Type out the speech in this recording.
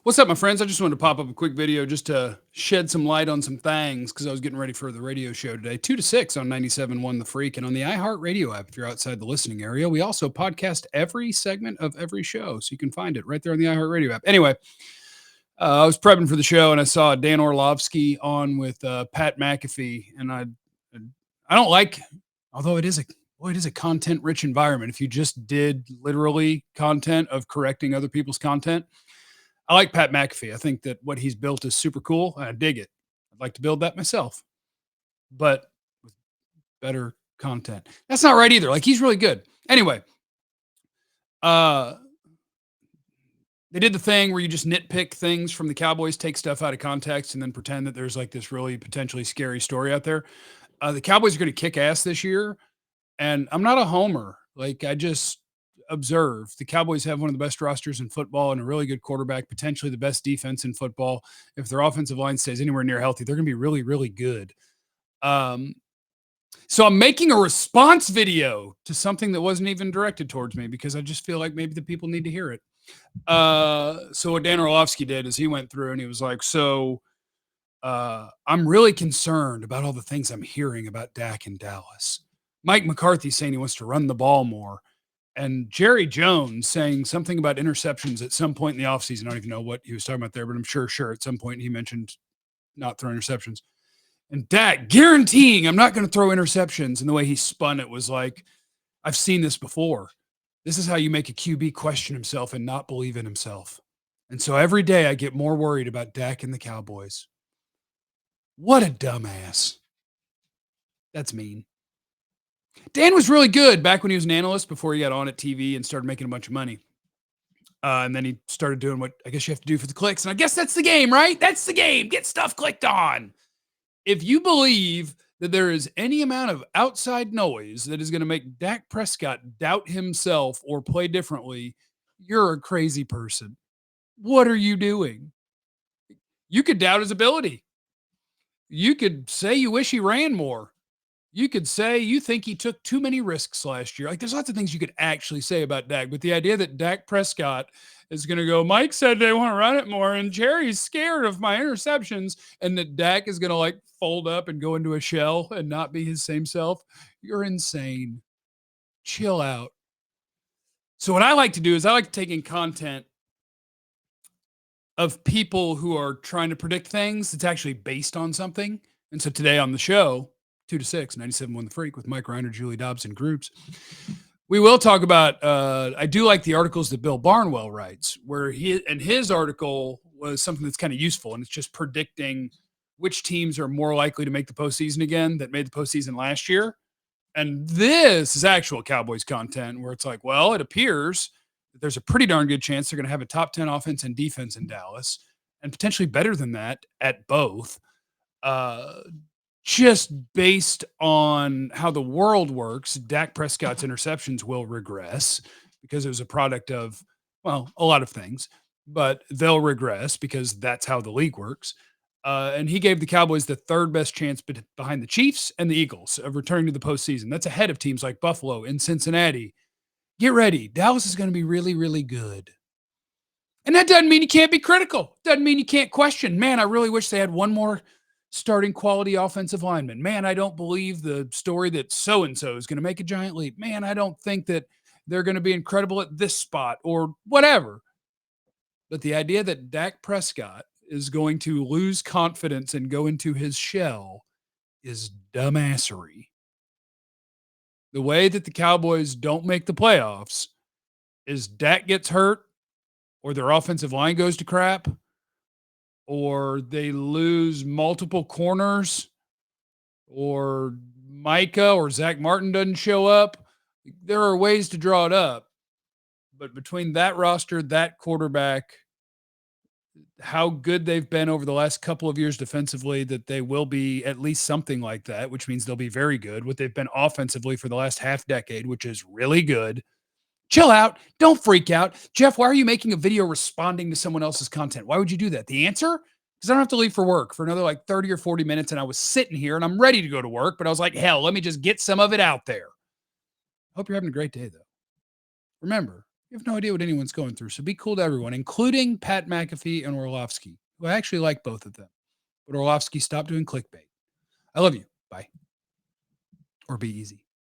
What's up, my friends? I just wanted to pop up a quick video just to shed some light on some things because I was getting ready for the radio show today. 2 to 6 on 97.1 The Freak and on the iHeartRadio app if you're outside the listening area. We also podcast every segment of every show, so you can find it right there on the iHeartRadio app. Anyway, I was prepping for the show and I saw Dan Orlovsky on with Pat McAfee, and I don't like, although it is a content rich environment. If you just did literally content of correcting other people's content, I like Pat McAfee. I think that what he's built is super cool, and I dig it. I'd like to build that myself, but with better content. That's not right either. Like, he's really good. Anyway, uh, they did the thing where you just nitpick things from the Cowboys, take stuff out of context, and then pretend that there's like this really potentially scary story out there. The Cowboys are going to kick ass this year, and I'm not a homer. Like, I just observe the Cowboys have one of the best rosters in football and a really good quarterback, potentially the best defense in football. If their offensive line stays anywhere near healthy, they're going to be really, really good. So I'm making a response video to something that wasn't even directed towards me because I just feel like maybe the people need to hear it. So what Dan Orlovsky did is he went through and he was like, I'm really concerned about all the things I'm hearing about Dak in Dallas. Mike McCarthy saying he wants to run the ball more. And Jerry Jones saying something about interceptions at some point in the offseason. I don't even know what he was talking about there, but I'm sure at some point he mentioned not throwing interceptions. And Dak guaranteeing I'm not going to throw interceptions. And the way he spun it was like, I've seen this before. This is how you make a QB question himself and not believe in himself. And so every day I get more worried about Dak and the Cowboys. What a dumbass. That's mean. Dan was really good back when he was an analyst before he got on at TV and started making a bunch of money. And then he started doing what I guess you have to do for the clicks. And I guess that's the game, right? That's the game. Get stuff clicked on. If you believe that there is any amount of outside noise that is going to make Dak Prescott doubt himself or play differently, you're a crazy person. What are you doing? You could doubt his ability. You could say you wish he ran more. You could say you think he took too many risks last year. Like, there's lots of things you could actually say about Dak, but the idea that Dak Prescott is going to go, Mike said they want to run it more, and Jerry's scared of my interceptions, and that Dak is going to like fold up and go into a shell and not be his same self, you're insane. Chill out. So what I like to do is I like to take in content of people who are trying to predict things that's actually based on something. And so today on the show, 2 to 6, 97.1 The Freak with Mike Reiner, Julie Dobson groups. We will talk about, I do like the articles that Bill Barnwell writes, where his article was something that's kind of useful, and it's just predicting which teams are more likely to make the postseason again that made the postseason last year. And this is actual Cowboys content where it's like, well, it appears that there's a pretty darn good chance they're going to have a top 10 offense and defense in Dallas, and potentially better than that at both. Just based on how the world works, Dak Prescott's interceptions will regress because it was a product of, well, a lot of things, but they'll regress because that's how the league works. And he gave the Cowboys the third best chance behind the Chiefs and the Eagles of returning to the postseason. That's ahead of teams like Buffalo and Cincinnati. Get ready. Dallas is going to be really, really good. And that doesn't mean you can't be critical. Doesn't mean you can't question. Man, I really wish they had one more starting quality offensive lineman. Man, I don't believe the story that so-and-so is going to make a giant leap. Man, I don't think that they're going to be incredible at this spot or whatever. But the idea that Dak Prescott is going to lose confidence and go into his shell is dumbassery. The way that the Cowboys don't make the playoffs is Dak gets hurt or their offensive line goes to crap, or they lose multiple corners, or Micah or Zach Martin doesn't show up. There are ways to draw it up. But between that roster, that quarterback, how good they've been over the last couple of years defensively, that they will be at least something like that, which means they'll be very good. What they've been offensively for the last half decade, which is really good. Chill out. Don't freak out. Jeff, why are you making a video responding to someone else's content? Why would you do that? The answer? Because I don't have to leave for work for another like 30 or 40 minutes, and I was sitting here and I'm ready to go to work, but I was like, hell, let me just get some of it out there. Hope you're having a great day, though. Remember, You have no idea what anyone's going through. So be cool to everyone, including Pat McAfee and Orlovsky, who I actually like both of them. But Orlovsky, stop doing clickbait. I love you. Bye. Or be easy.